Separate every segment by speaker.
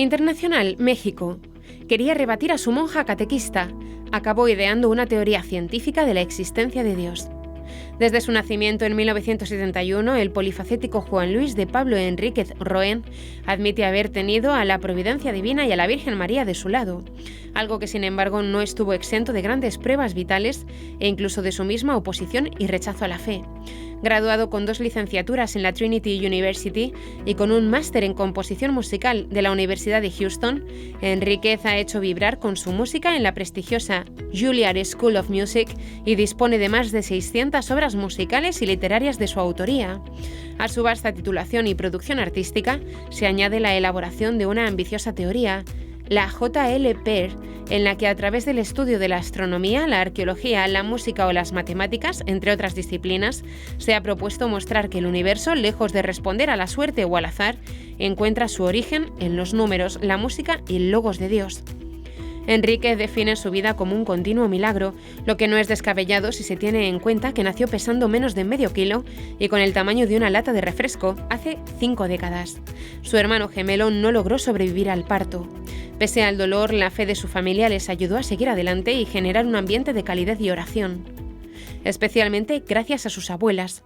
Speaker 1: Internacional, México. Quería rebatir a su monja catequista. Acabó ideando una teoría científica de la existencia de Dios. Desde su nacimiento en 1971, el polifacético Juan Luis de Pablo Enríquez Roen admite haber tenido a la providencia divina y a la Virgen María de su lado, algo que sin embargo no estuvo exento de grandes pruebas vitales e incluso de su misma oposición y rechazo a la fe. Graduado con 2 licenciaturas en la Trinity University y con un máster en composición musical de la Universidad de Houston, Enríquez ha hecho vibrar con su música en la prestigiosa Juilliard School of Music y dispone de más de 600 obras musicales y literarias de su autoría. A su vasta titulación y producción artística se añade la elaboración de una ambiciosa teoría, la JLPER, en la que a través del estudio de la astronomía, la arqueología, la música o las matemáticas, entre otras disciplinas, se ha propuesto mostrar que el universo, lejos de responder a la suerte o al azar, encuentra su origen en los números, la música y el logos de Dios. Enrique define su vida como un continuo milagro, lo que no es descabellado si se tiene en cuenta que nació pesando menos de medio kilo y con el tamaño de una lata de refresco hace 5 décadas. Su hermano gemelo no logró sobrevivir al parto. Pese al dolor, la fe de su familia les ayudó a seguir adelante y generar un ambiente de calidez y oración, especialmente gracias a sus abuelas.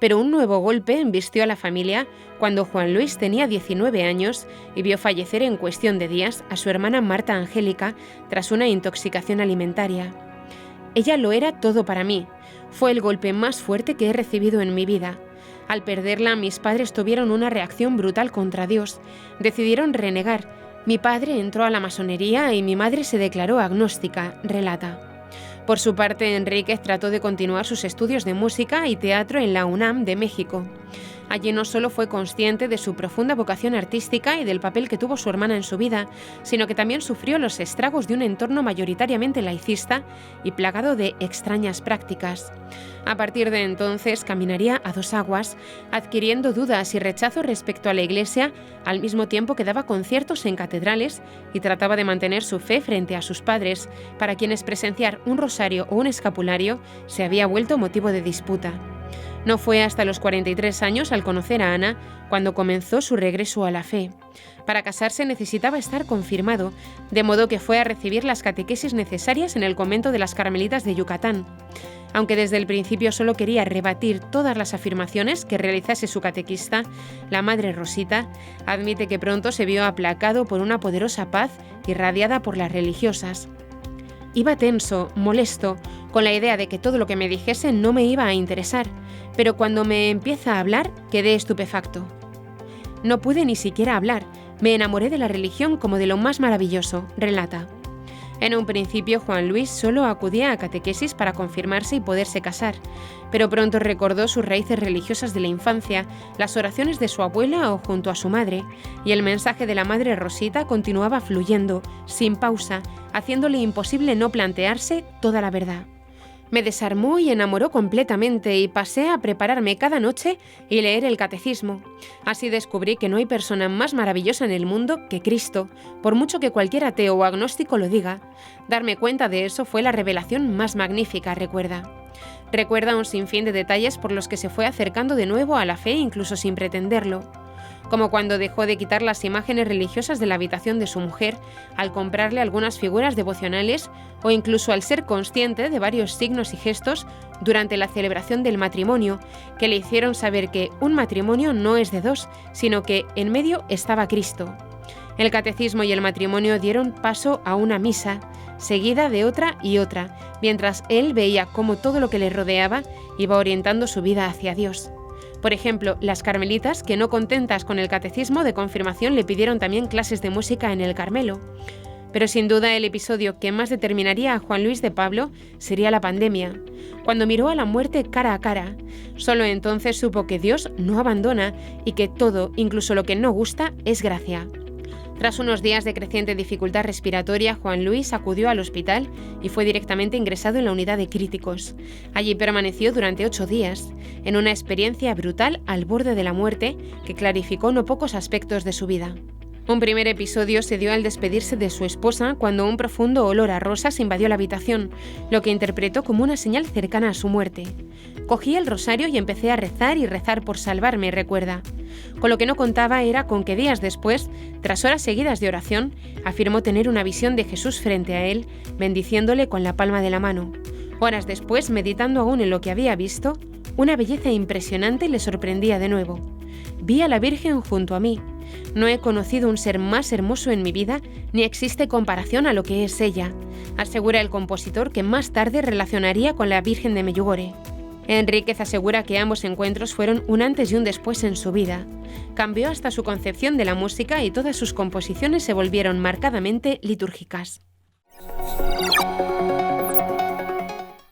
Speaker 1: Pero un nuevo golpe embistió a la familia cuando Juan Luis tenía 19 años y vio fallecer en cuestión de días a su hermana Marta Angélica tras una intoxicación alimentaria. Ella lo era todo para mí. Fue el golpe más fuerte que he recibido en mi vida. Al perderla, mis padres tuvieron una reacción brutal contra Dios. Decidieron renegar. Mi padre entró a la masonería y mi madre se declaró agnóstica, relata. Por su parte, Enríquez trató de continuar sus estudios de música y teatro en la UNAM de México. Allí no solo fue consciente de su profunda vocación artística y del papel que tuvo su hermana en su vida, sino que también sufrió los estragos de un entorno mayoritariamente laicista y plagado de extrañas prácticas. A partir de entonces caminaría a 2 aguas, adquiriendo dudas y rechazo respecto a la Iglesia, al mismo tiempo que daba conciertos en catedrales y trataba de mantener su fe frente a sus padres, para quienes presenciar un rosario o un escapulario se había vuelto motivo de disputa. No fue hasta los 43 años, al conocer a Ana, cuando comenzó su regreso a la fe. Para casarse necesitaba estar confirmado, de modo que fue a recibir las catequesis necesarias en el convento de las Carmelitas de Yucatán. Aunque desde el principio solo quería rebatir todas las afirmaciones que realizase su catequista, la Madre Rosita admite que pronto se vio aplacado por una poderosa paz irradiada por las religiosas. Iba tenso, molesto, con la idea de que todo lo que me dijese no me iba a interesar, pero cuando me empieza a hablar, quedé estupefacto. No pude ni siquiera hablar, me enamoré de la religión como de lo más maravilloso, relata. En un principio, Juan Luis solo acudía a catequesis para confirmarse y poderse casar, pero pronto recordó sus raíces religiosas de la infancia, las oraciones de su abuela o junto a su madre, y el mensaje de la Madre Rosita continuaba fluyendo, sin pausa, haciéndole imposible no plantearse toda la verdad. Me desarmó y enamoró completamente y pasé a prepararme cada noche y leer el catecismo. Así descubrí que no hay persona más maravillosa en el mundo que Cristo, por mucho que cualquier ateo o agnóstico lo diga. Darme cuenta de eso fue la revelación más magnífica, recuerda. Recuerda un sinfín de detalles por los que se fue acercando de nuevo a la fe incluso sin pretenderlo. Como cuando dejó de quitar las imágenes religiosas de la habitación de su mujer, al comprarle algunas figuras devocionales o incluso al ser consciente de varios signos y gestos durante la celebración del matrimonio, que le hicieron saber que un matrimonio no es de 2, sino que en medio estaba Cristo. El catecismo y el matrimonio dieron paso a una misa, seguida de otra y otra, mientras él veía cómo todo lo que le rodeaba iba orientando su vida hacia Dios. Por ejemplo, las carmelitas, que no contentas con el catecismo de confirmación, le pidieron también clases de música en el Carmelo. Pero sin duda el episodio que más determinaría a Juan Luis de Pablo sería la pandemia, cuando miró a la muerte cara a cara. Solo entonces supo que Dios no abandona y que todo, incluso lo que no gusta, es gracia. Tras unos días de creciente dificultad respiratoria, Juan Luis acudió al hospital y fue directamente ingresado en la unidad de críticos. Allí permaneció durante 8 días, en una experiencia brutal al borde de la muerte que clarificó no pocos aspectos de su vida. Un primer episodio se dio al despedirse de su esposa cuando un profundo olor a rosas invadió la habitación, lo que interpretó como una señal cercana a su muerte. Cogí el rosario y empecé a rezar por salvarme, recuerda. Con lo que no contaba era con que días después, tras horas seguidas de oración, afirmó tener una visión de Jesús frente a él, bendiciéndole con la palma de la mano. Horas después, meditando aún en lo que había visto, una belleza impresionante le sorprendía de nuevo. Vi a la Virgen junto a mí. No he conocido un ser más hermoso en mi vida, ni existe comparación a lo que es ella, asegura el compositor, que más tarde relacionaría con la Virgen de Medjugorje. Enríquez asegura que ambos encuentros fueron un antes y un después en su vida. Cambió hasta su concepción de la música y todas sus composiciones se volvieron marcadamente litúrgicas.